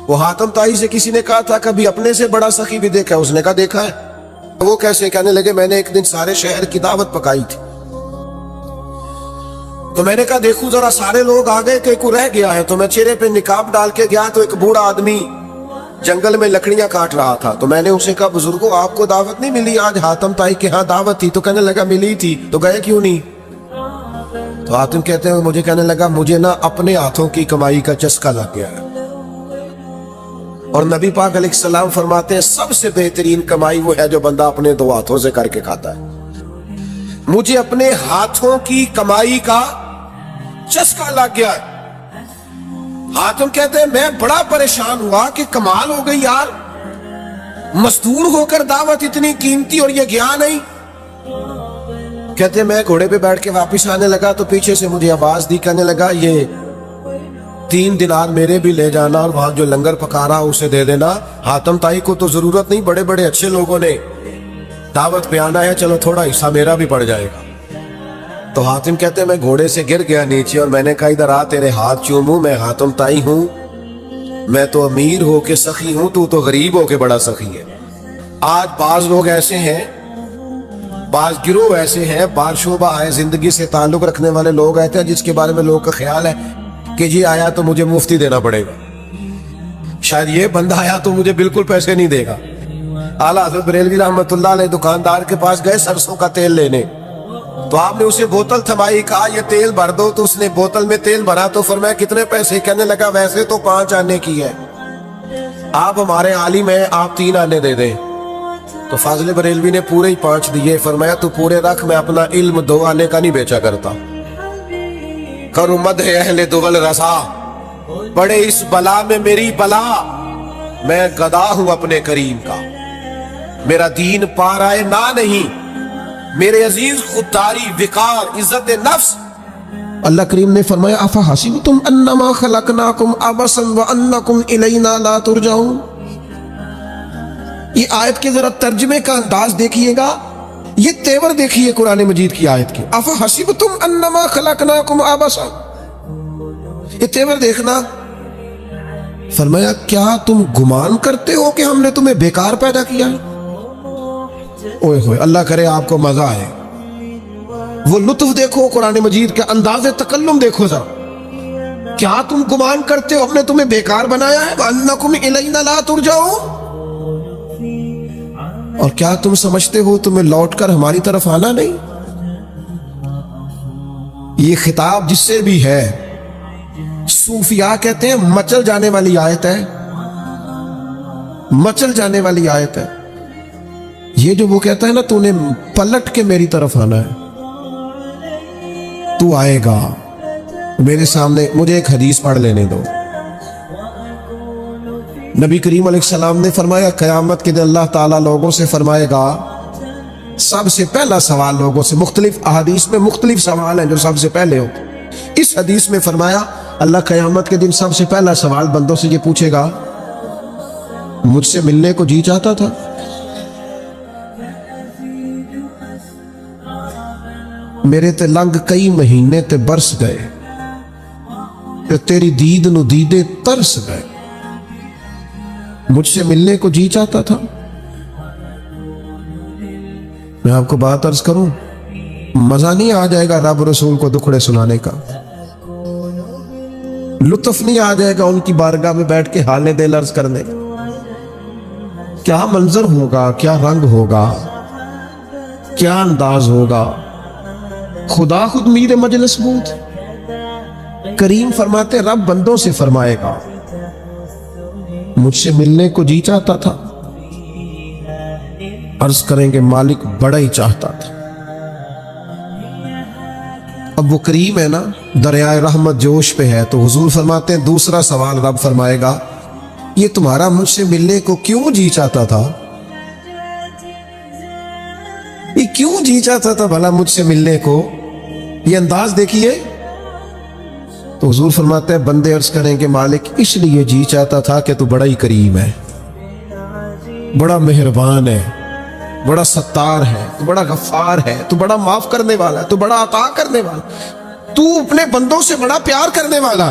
وہ حاتم طائی سے کسی نے کہا تھا کبھی اپنے سے بڑا سخی بھی دیکھا ہے؟ اس نے کہا دیکھا ہے۔ وہ کیسے؟ کہنے لگے میں نے ایک دن سارے شہر کی دعوت پکائی تھی، تو میں نے کہا دیکھوں ذرا سارے لوگ آ گئے کہ کوئی رہ گیا ہے، تو میں چہرے پہ نقاب ڈال کے گیا تو ایک بوڑھا آدمی جنگل میں لکڑیاں کاٹ رہا تھا، تو میں نے اسے کہا بزرگوں آپ کو دعوت نہیں ملی آج؟ حاتم طائی کے ہاں دعوت تھی۔ تو کہنے لگا ملی تھی، تو گئے کیوں نہیں؟ تو حاتم کہتے ہیں مجھے کہنے لگا مجھے نا اپنے ہاتھوں کی کمائی کا چسکا لگ گیا ہے، اور نبی پاک علیہ السلام فرماتے ہیں سب سے بہترین کمائی وہ ہے جو بندہ اپنے دو ہاتھوں سے کر کے کھاتا ہے۔ مجھے اپنے ہاتھوں کی کمائی کا چسکا لگ گیا ہے۔ حاتم کہتے ہیں میں بڑا پریشان ہوا کہ کمال ہو گئی یار، مزدور ہو کر دعوت اتنی قیمتی اور یہ گیا نہیں۔ کہتے ہیں میں گھوڑے پہ بیٹھ کے واپس آنے لگا تو پیچھے سے مجھے آواز دی، کہنے لگا یہ 3 دینار میرے بھی لے جانا اور وہاں جو لنگر پکا رہا اسے دے دینا، حاتم طائی کو تو ضرورت نہیں، بڑے بڑے اچھے لوگوں نے دعوت پہ آنا ہے، چلو تھوڑا حصہ میرا بھی پڑ جائے گا۔ تو حاتم کہتے ہیں میں گھوڑے سے گر گیا نیچے اور میں نے کہا ادھر آ تیرے ہاتھ چوموں، میں حاتم طائی ہوں، میں تو امیر ہو کے سخی ہوں، تو غریب ہو کے بڑا سخی ہے۔ آج بعض لوگ ایسے ہیں، بعض گروہ ایسے ہیں، بعض شعبہ ہے زندگی سے تعلق رکھنے والے لوگ ایسے ہیں جس کے بارے میں لوگوں کا خیال ہے کہ جی آیا تو مجھے مفتی دینا پڑے گا، شاید یہ بندہ آیا تو مجھے بالکل پیسے نہیں دے گا۔ اعلیٰ حضرت بریلوی رحمۃ اللہ علیہ دکاندار کے پاس گئے سرسوں کا تیل لینے، تو آپ نے اسے بوتل تھمائی، کہا یہ تیل بھر دو، تو اس نے بوتل میں تیل بھرا تو فرمایا کتنے پیسے؟ کہنے لگا ویسے تو 5 آنے کی ہے، آپ ہمارے عالم ہیں، آپ 3 آنے دے دیں۔ تو فاضل بریلوی نے پورے ہی 5 دیے، فرمایا تو پورے رکھ، میں اپنا علم 2 آنے کا نہیں بیچا کرتا۔ کرو مدح اہل دول رضا، پڑے اس بلا میں میری بلا، میں گدا ہوں اپنے کریم کا، میرا دین پارائے نہ نہیں، میرے عزیز خودداری، وقار، عزت نفس۔ اللہ کریم نے فرمایا افحسبتم انما خلقناکم عبثا وانکم الینا لا ترجعون۔ یہ آیت کے ذرا ترجمے کا انداز دیکھیے گا، یہ تیور دیکھیے قرآن مجید کی آیت کی، افحسبتم انما خلقناکم عبثا، یہ تیور دیکھنا۔ فرمایا کیا تم گمان کرتے ہو کہ ہم نے تمہیں بیکار پیدا کیا ہے؟ اوئے ہوئے، اللہ کرے آپ کو مزہ آئے، وہ لطف دیکھو قرآن مجید کا انداز تکلم دیکھو ذرا۔ کیا تم گمان کرتے ہو ہم نے تمہیں بیکار بنایا ہے؟ وَأَنَّكُمْ إِلَيْنَا لَا تُرْجَعُونَ، اور کیا تم سمجھتے ہو تمہیں لوٹ کر ہماری طرف آنا نہیں؟ یہ خطاب جس سے بھی ہے، صوفیاء کہتے ہیں مچل جانے والی آیت ہے، مچل جانے والی آیت ہے۔ یہ جو وہ کہتا ہے نا تو نے پلٹ کے میری طرف آنا ہے، تو آئے گا میرے سامنے، مجھے ایک حدیث پڑھ لینے دو۔ نبی کریم علیہ السلام نے فرمایا قیامت کے دن اللہ تعالیٰ لوگوں سے فرمائے گا، سب سے پہلا سوال لوگوں سے، مختلف احادیث میں مختلف سوال ہیں جو سب سے پہلے ہوتے، اس حدیث میں فرمایا اللہ قیامت کے دن سب سے پہلا سوال بندوں سے یہ پوچھے گا مجھ سے ملنے کو جی چاہتا تھا؟ میرے تے لنگ کئی مہینے تے برس گئے، تے تیری دید نو دیدے ترس گئے، مجھ سے ملنے کو جی چاہتا تھا؟ میں آپ کو بات عرض کروں، مزہ نہیں آ جائے گا رب رسول کو دکھڑے سنانے کا، لطف نہیں آ جائے گا ان کی بارگاہ میں بیٹھ کے حال دل عرض کرنے کا؟ کیا منظر ہوگا، کیا رنگ ہوگا، کیا انداز ہوگا، خدا خود میر مجلس بود۔ کریم فرماتے رب بندوں سے فرمائے گا مجھ سے ملنے کو جی چاہتا تھا؟ عرض کریں گے مالک بڑا ہی چاہتا تھا۔ اب وہ کریم ہے نا، دریائے رحمت جوش پہ ہے، تو حضور فرماتے ہیں دوسرا سوال رب فرمائے گا یہ تمہارا مجھ سے ملنے کو کیوں جی چاہتا تھا؟ یہ کیوں جی چاہتا تھا بھلا مجھ سے ملنے کو؟ یہ انداز دیکھیے۔ تو حضور فرماتے ہیں بندے عرض کریں کہ مالک اس لیے جی چاہتا تھا کہ تو بڑا ہی کریم ہے، بڑا مہربان ہے، بڑا ستار ہے، تو بڑا غفار ہے، تو بڑا معاف کرنے والا ہے، تو بڑا عطا کرنے والا، تو اپنے بندوں سے بڑا پیار کرنے والا،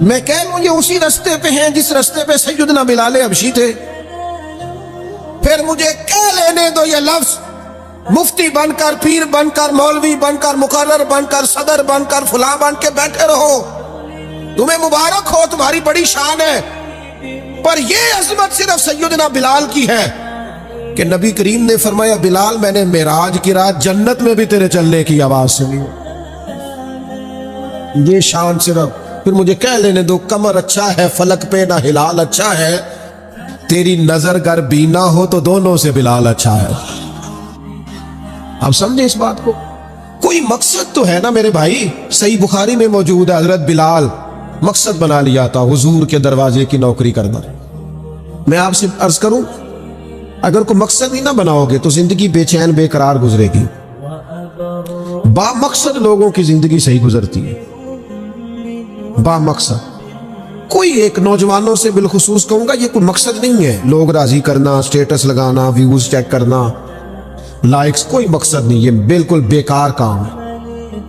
میں کہہ لوں یہ اسی رستے پہ ہیں جس رستے پہ سیدنا بلال حبشی تھے؟ پھر مجھے کہہ لینے دو یہ لفظ، مفتی بن کر، پیر بن کر، مولوی بن کر، مقرر بن کر، صدر بن کر، فلاں بن کے بیٹھے رہو، تمہیں مبارک ہو، تمہاری بڑی شان ہے، پر یہ عظمت صرف سیدنا بلال کی ہے کہ نبی کریم نے فرمایا بلال میں نے معراج کی رات جنت میں بھی تیرے چلنے کی آواز سنی۔ یہ شان صرف، پھر مجھے کہہ لینے دو کمر اچھا ہے فلک پہ نہ ہلال اچھا ہے، تیری نظر گر بینا ہو تو دونوں سے بلال اچھا ہے۔ آپ سمجھے اس بات کو؟ کوئی مقصد تو ہے نا میرے بھائی۔ صحیح بخاری میں موجود ہے حضرت بلال مقصد بنا لیا تھا حضور کے دروازے کی نوکری کرنا۔ میں آپ سے عرض کروں اگر کوئی مقصد ہی نہ بناؤ گے تو زندگی بے چین بے قرار گزرے گی۔ با مقصد لوگوں کی زندگی صحیح گزرتی ہے، با مقصد۔ کوئی ایک نوجوانوں سے بالخصوص کہوں گا یہ کوئی مقصد نہیں ہے، لوگ راضی کرنا، سٹیٹس لگانا، ویوز چیک کرنا، لائکس، کوئی مقصد نہیں، یہ بالکل بیکار کام ہے۔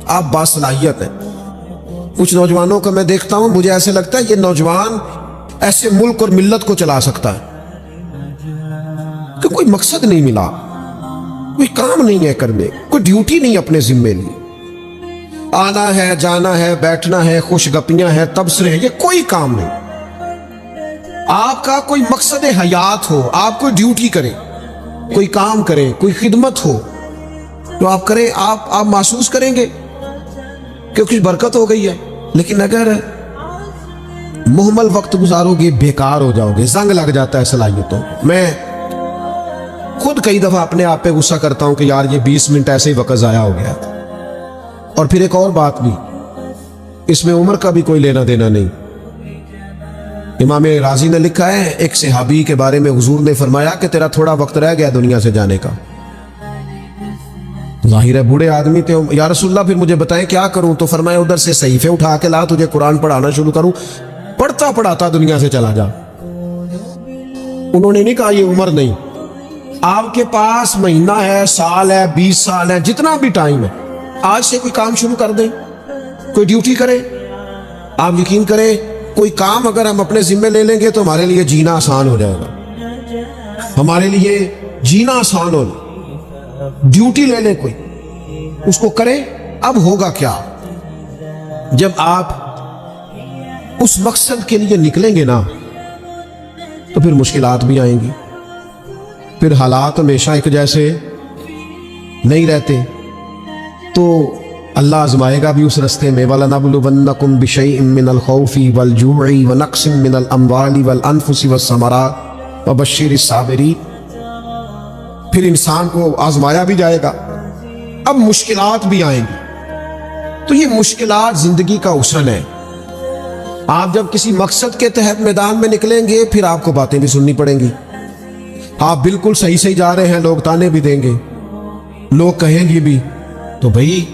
آپ باصلاحیت ہیں۔ کچھ نوجوانوں کا میں دیکھتا ہوں مجھے ایسے لگتا ہے یہ نوجوان ایسے ملک اور ملت کو چلا سکتا ہے کہ کوئی مقصد نہیں ملا، کوئی کام نہیں ہے کرنے، کوئی ڈیوٹی نہیں اپنے ذمے لی، آنا ہے جانا ہے بیٹھنا ہے خوش گپیاں ہیں تبصرے ہیں، یہ کوئی کام نہیں۔ آپ کا کوئی مقصد حیات ہو، آپ کوئی ڈیوٹی کریں، کوئی کام کریں، کوئی خدمت ہو تو آپ کریں، آپ محسوس کریں گے کہ کچھ برکت ہو گئی ہے۔ لیکن اگر محمل وقت گزارو گے بیکار ہو جاؤ گے، زنگ لگ جاتا ہے صلاحیتوں۔ میں خود کئی دفعہ اپنے آپ پہ غصہ کرتا ہوں کہ یار یہ 20 منٹ ایسے ہی وقت ضائع ہو گیا۔ اور پھر ایک اور بات بھی، اس میں عمر کا بھی کوئی لینا دینا نہیں۔ امام راضی نے لکھا ہے ایک صحابی کے بارے میں حضور نے فرمایا کہ تیرا تھوڑا وقت رہ گیا دنیا سے جانے کا۔ ظاہر ہے بوڑھے آدمی تھے، یا رسول اللہ پھر مجھے بتائیں کیا کروں؟ تو فرمایا ادھر سے صحیفے اٹھا کے لا، تجھے قرآن پڑھانا شروع کروں، پڑھتا پڑھاتا دنیا سے چلا جا۔ انہوں نے نہیں کہا یہ عمر نہیں، آپ کے پاس مہینہ ہے، سال ہے، 20 سال ہے، جتنا بھی ٹائم ہے، آج سے کوئی کام شروع کر دیں، کوئی ڈیوٹی کریں۔ آپ یقین کریں کوئی کام اگر ہم اپنے ذمے لے لیں گے تو ہمارے لیے جینا آسان ہو جائے گا، ہمارے لیے جینا آسان ہو۔ ڈیوٹی لے لیں کوئی، اس کو کریں۔ اب ہوگا کیا جب آپ اس مقصد کے لیے نکلیں گے نا تو پھر مشکلات بھی آئیں گی، پھر حالات ہمیشہ ایک جیسے نہیں رہتے، تو اللہ آزمائے گا بھی اس رستے میں۔ وَلَنَبْلُوَنَّكُمْ بِشَيْءٍ مِّنَ الْخَوْفِ وَالْجُوعِ وَنَقْصٍ مِّنَ الْأَمْوَالِ وَالْأَنفُسِ وَالثَّمَرَاتِ وَبَشِّرِ الصَّابِرِينَ۔ پھر انسان کو آزمایا بھی جائے گا، اب مشکلات بھی آئیں گی، تو یہ مشکلات زندگی کا حسن ہے۔ آپ جب کسی مقصد کے تحت میدان میں نکلیں گے پھر آپ کو باتیں بھی سننی پڑیں گی۔ آپ بالکل صحیح جا رہے ہیں، لوگ تانے بھی دیں گے، لوگ کہیں گے بھی، تو بھائی